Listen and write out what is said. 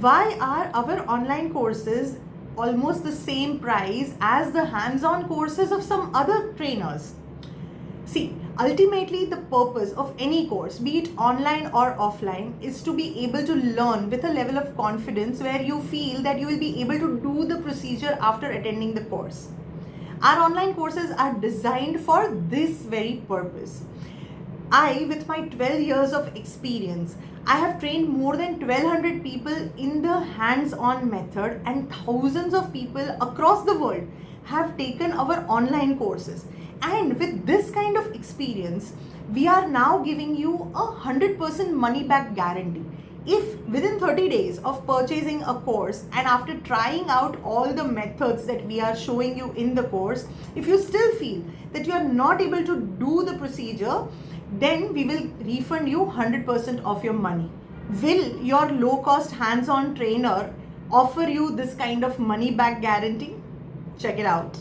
Why are our online courses almost the same price as the hands-on courses of some other trainers? See, ultimately the purpose of any course, be it online or offline, is to be able to learn with a level of confidence where you feel that you will be able to do the procedure after attending the course. Our online courses are designed for this very purpose. I, with my 12 years of experience, I have trained more than 1200 people in the hands-on method, and thousands of people across the world have taken our online courses. And with this kind of experience, we are now giving you a 100% money back guarantee. If within 30 days of purchasing a course and after trying out all the methods that we are showing you in the course, if you still feel that you are not able to do the procedure, then we will refund you 100% of your money. Will your low cost hands-on trainer offer you this kind of money back guarantee? Check it out.